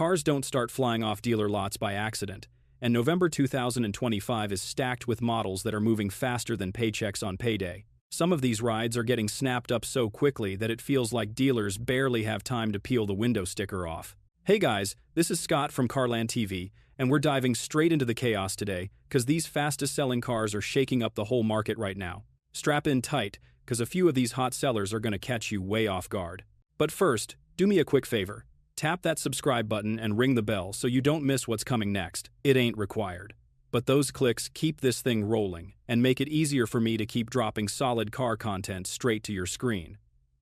cars don't start flying off dealer lots by accident, and November 2025 is stacked with models that are moving faster than paychecks on payday. Some of these rides are getting snapped up so quickly that it feels like dealers barely have time to peel the window sticker off. Hey guys, this is Scott from CarLandTV, and we're diving straight into the chaos today because these fastest selling cars are shaking up the whole market right now. Strap in tight, because a few of these hot sellers are going to catch you way off guard. But first, do me a quick favor. Tap that subscribe button and ring the bell so you don't miss what's coming next. It ain't required, but those clicks keep this thing rolling and make it easier for me to keep dropping solid car content straight to your screen.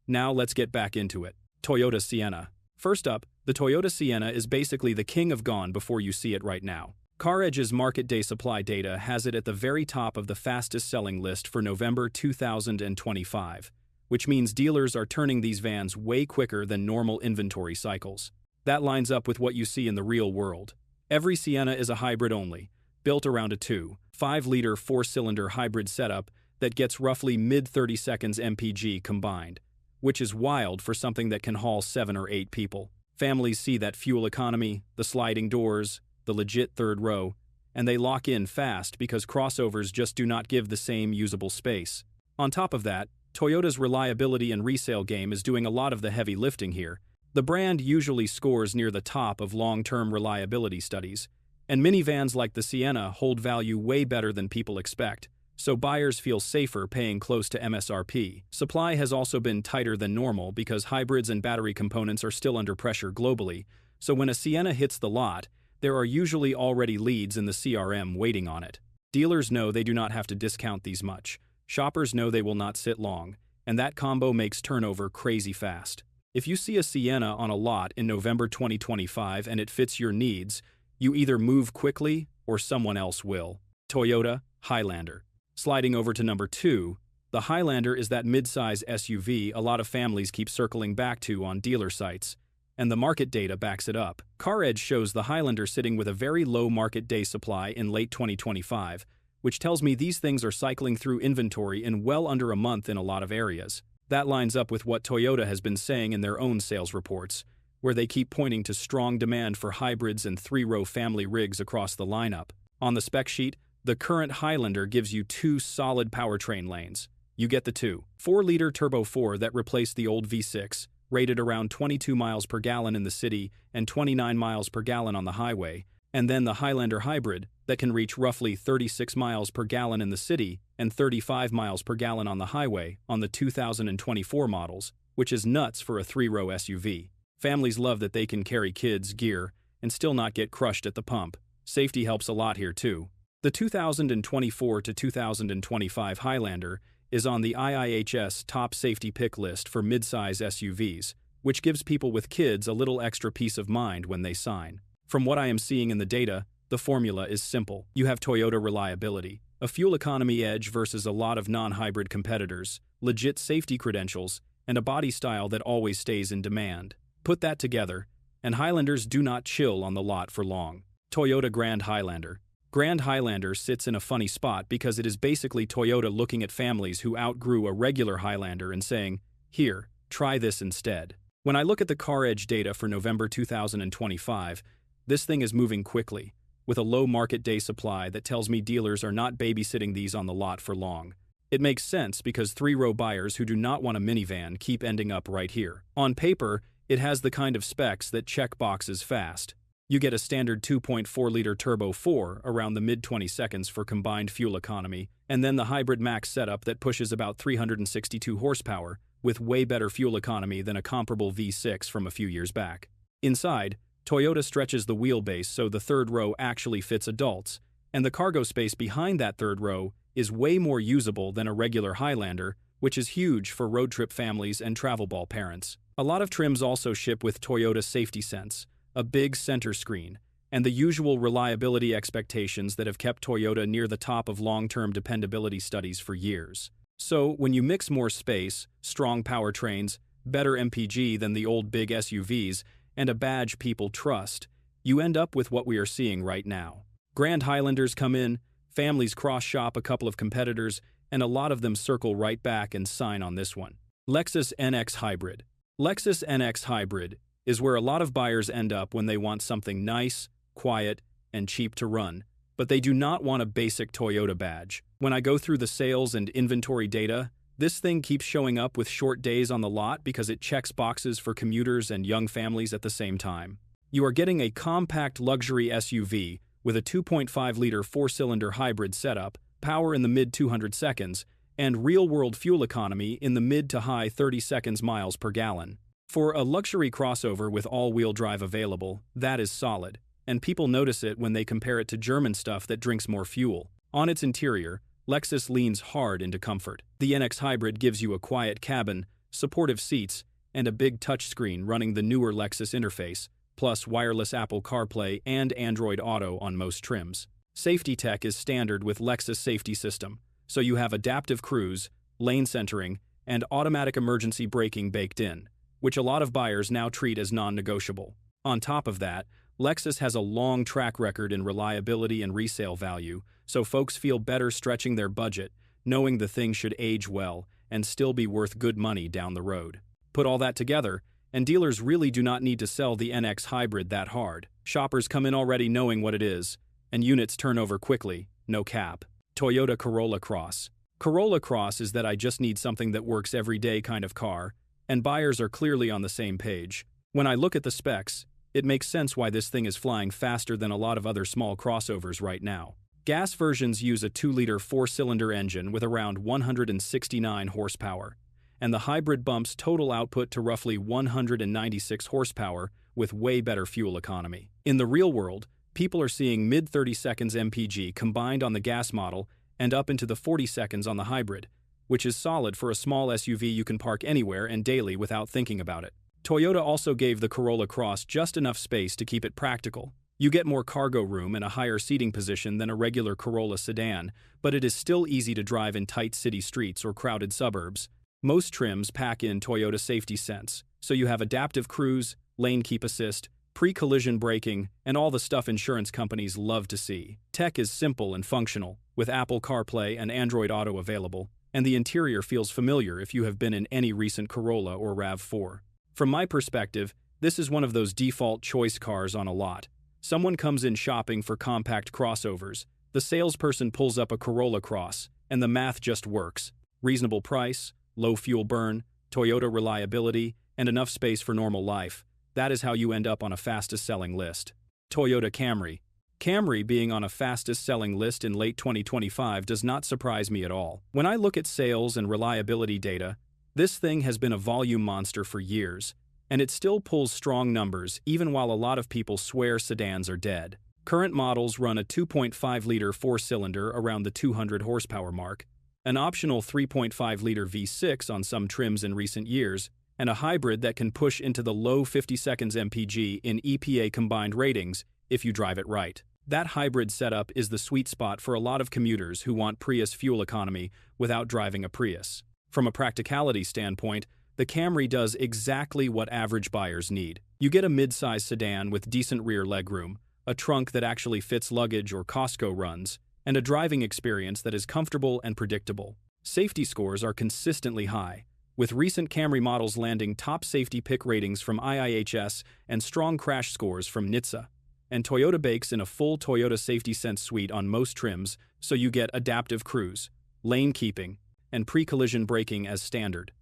Now let's get back into it. Toyota Sienna. First up, the Toyota Sienna is basically the king of gone before you see it right now. CarEdge's market day supply data has it at the very top of the fastest selling list for November 2025. Which means dealers are turning these vans way quicker than normal inventory cycles. That lines up with what you see in the real world. Every Sienna is a hybrid only, built around a 2.5-liter 4-cylinder hybrid setup that gets roughly mid-30 seconds MPG combined, which is wild for something that can haul 7 or 8 people. Families see that fuel economy, the sliding doors, the legit third row, and they lock in fast because crossovers just do not give the same usable space. On top of that, Toyota's reliability and resale game is doing a lot of the heavy lifting here. The brand usually scores near the top of long-term reliability studies, and minivans like the Sienna hold value way better than people expect, so buyers feel safer paying close to MSRP. Supply has also been tighter than normal because hybrids and battery components are still under pressure globally, so when a Sienna hits the lot, there are usually already leads in the CRM waiting on it. Dealers know they do not have to discount these much. Shoppers know they will not sit long, and that combo makes turnover crazy fast. If you see a Sienna on a lot in November 2025 and it fits your needs, you either move quickly or someone else will. Toyota Highlander. Sliding over to number 2, the Highlander is that mid-size SUV a lot of families keep circling back to on dealer sites, and the market data backs it up. CarEdge shows the Highlander sitting with a very low market day supply in late 2025, which tells me these things are cycling through inventory in well under a month in a lot of areas. That lines up with what Toyota has been saying in their own sales reports, where they keep pointing to strong demand for hybrids and 3-row family rigs across the lineup. On the spec sheet, the current Highlander gives you 2 solid powertrain lanes. You get the 2.4-liter Turbo 4 that replaced the old V6, rated around 22 miles per gallon in the city and 29 miles per gallon on the highway, and then the Highlander Hybrid that can reach roughly 36 miles per gallon in the city and 35 miles per gallon on the highway on the 2024 models, which is nuts for a 3-row SUV. Families love that they can carry kids, gear, and still not get crushed at the pump. Safety helps a lot here too. The 2024 to 2025 Highlander is on the IIHS top safety pick list for midsize SUVs, which gives people with kids a little extra peace of mind when they sign. From what I am seeing in the data, the formula is simple. You have Toyota reliability, a fuel economy edge versus a lot of non-hybrid competitors, legit safety credentials, and a body style that always stays in demand. Put that together, and Highlanders do not chill on the lot for long. Toyota Grand Highlander. Grand Highlander sits in a funny spot because it is basically Toyota looking at families who outgrew a regular Highlander and saying, "Here, try this instead." When I look at the CarEdge data for November 2025, this thing is moving quickly, with a low market day supply that tells me dealers are not babysitting these on the lot for long. It makes sense because 3-row buyers who do not want a minivan keep ending up right here. On paper, it has the kind of specs that check boxes fast. You get a standard 2.4-liter Turbo 4 around the mid-20 seconds for combined fuel economy, and then the Hybrid Max setup that pushes about 362 horsepower, with way better fuel economy than a comparable V6 from a few years back. Inside, Toyota stretches the wheelbase so the third row actually fits adults, and the cargo space behind that third row is way more usable than a regular Highlander, which is huge for road trip families and travel ball parents. A lot of trims also ship with Toyota Safety Sense, a big center screen, and the usual reliability expectations that have kept Toyota near the top of long-term dependability studies for years. So, when you mix more space, strong powertrains, better MPG than the old big SUVs, and a badge people trust, you end up with what we are seeing right now. Grand Highlanders come in, families cross-shop a couple of competitors, and a lot of them circle right back and sign on this one. Lexus NX Hybrid. Lexus NX Hybrid is where a lot of buyers end up when they want something nice, quiet, and cheap to run, but they do not want a basic Toyota badge. When I go through the sales and inventory data, this thing keeps showing up with short days on the lot because it checks boxes for commuters and young families at the same time. You are getting a compact luxury SUV with a 2.5-liter four-cylinder hybrid setup, power in the mid-200 seconds, and real-world fuel economy in the mid to high 30 seconds miles per gallon. For a luxury crossover with all-wheel drive available, that is solid, and people notice it when they compare it to German stuff that drinks more fuel. On its interior, Lexus leans hard into comfort. The NX Hybrid gives you a quiet cabin, supportive seats, and a big touchscreen running the newer Lexus interface, plus wireless Apple CarPlay and Android Auto on most trims. Safety tech is standard with Lexus Safety System, so you have adaptive cruise, lane centering, and automatic emergency braking baked in, which a lot of buyers now treat as non-negotiable. On top of that, Lexus has a long track record in reliability and resale value, so folks feel better stretching their budget, knowing the thing should age well and still be worth good money down the road. Put all that together, and dealers really do not need to sell the NX Hybrid that hard. Shoppers come in already knowing what it is, and units turn over quickly, no cap. Toyota Corolla Cross. Corolla Cross is that I just need something that works every day kind of car, and buyers are clearly on the same page. When I look at the specs, it makes sense why this thing is flying faster than a lot of other small crossovers right now. Gas versions use a 2-liter four-cylinder engine with around 169 horsepower, and the hybrid bumps total output to roughly 196 horsepower with way better fuel economy. In the real world, people are seeing mid-30 seconds MPG combined on the gas model and up into the 40 seconds on the hybrid, which is solid for a small SUV you can park anywhere and daily without thinking about it. Toyota also gave the Corolla Cross just enough space to keep it practical. You get more cargo room and a higher seating position than a regular Corolla sedan, but it is still easy to drive in tight city streets or crowded suburbs. Most trims pack in Toyota Safety Sense, so you have adaptive cruise, lane keep assist, pre-collision braking, and all the stuff insurance companies love to see. Tech is simple and functional, with Apple CarPlay and Android Auto available, and the interior feels familiar if you have been in any recent Corolla or RAV4. From my perspective, this is one of those default choice cars on a lot. Someone comes in shopping for compact crossovers, the salesperson pulls up a Corolla Cross, and the math just works. Reasonable price, low fuel burn, Toyota reliability, and enough space for normal life. That is how you end up on a fastest-selling list. Toyota Camry. Camry being on a fastest-selling list in late 2025 does not surprise me at all. When I look at sales and reliability data, this thing has been a volume monster for years, and it still pulls strong numbers even while a lot of people swear sedans are dead. Current models run a 2.5-liter four-cylinder around the 200 horsepower mark, an optional 3.5-liter V6 on some trims in recent years, and a hybrid that can push into the low 50 seconds MPG in EPA combined ratings if you drive it right. That hybrid setup is the sweet spot for a lot of commuters who want Prius fuel economy without driving a Prius. From a practicality standpoint, the Camry does exactly what average buyers need. You get a mid-size sedan with decent rear legroom, a trunk that actually fits luggage or Costco runs, and a driving experience that is comfortable and predictable. Safety scores are consistently high, with recent Camry models landing top safety pick ratings from IIHS and strong crash scores from NHTSA. And Toyota bakes in a full Toyota Safety Sense suite on most trims, so you get adaptive cruise, lane keeping, and pre-collision braking as standard.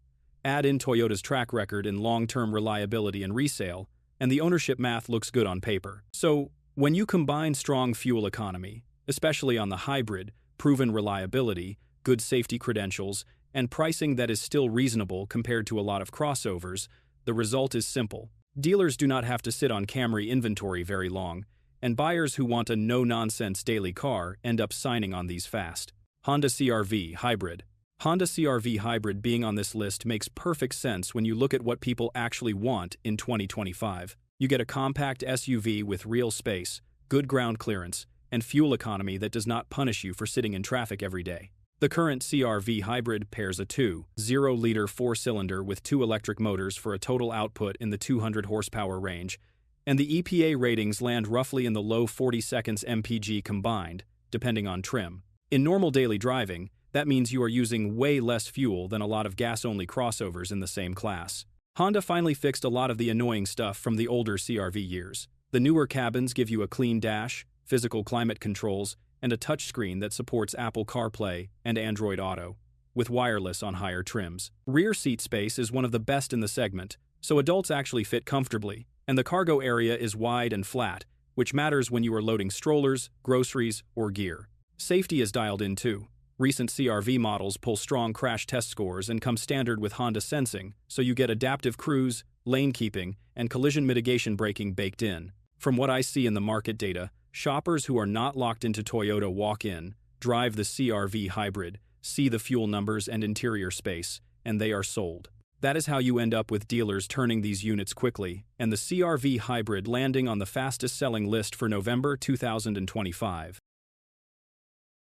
Add in Toyota's track record in long-term reliability and resale, and the ownership math looks good on paper. So, when you combine strong fuel economy, especially on the hybrid, proven reliability, good safety credentials, and pricing that is still reasonable compared to a lot of crossovers, the result is simple. Dealers do not have to sit on Camry inventory very long, and buyers who want a no-nonsense daily car end up signing on these fast. Honda CRV Hybrid. Honda CRV Hybrid being on this list makes perfect sense when you look at what people actually want in 2025. You get a compact SUV with real space, good ground clearance, and fuel economy that does not punish you for sitting in traffic every day. The current CRV Hybrid pairs a 2.0-liter four-cylinder with 2 electric motors for a total output in the 200 horsepower range, and the EPA ratings land roughly in the low 40 seconds MPG combined, depending on trim. In normal daily driving, that means you are using way less fuel than a lot of gas-only crossovers in the same class. Honda finally fixed a lot of the annoying stuff from the older CRV years. The newer cabins give you a clean dash, physical climate controls, and a touchscreen that supports Apple CarPlay and Android Auto, with wireless on higher trims. Rear seat space is one of the best in the segment, so adults actually fit comfortably, and the cargo area is wide and flat, which matters when you are loading strollers, groceries, or gear. Safety is dialed in too. Recent CRV models pull strong crash test scores and come standard with Honda sensing, so you get adaptive cruise, lane keeping, and collision mitigation braking baked in. From what I see in the market data, shoppers who are not locked into Toyota walk in, drive the CRV Hybrid, see the fuel numbers and interior space, and they are sold. That is how you end up with dealers turning these units quickly, and the CRV Hybrid landing on the fastest-selling list for November 2025.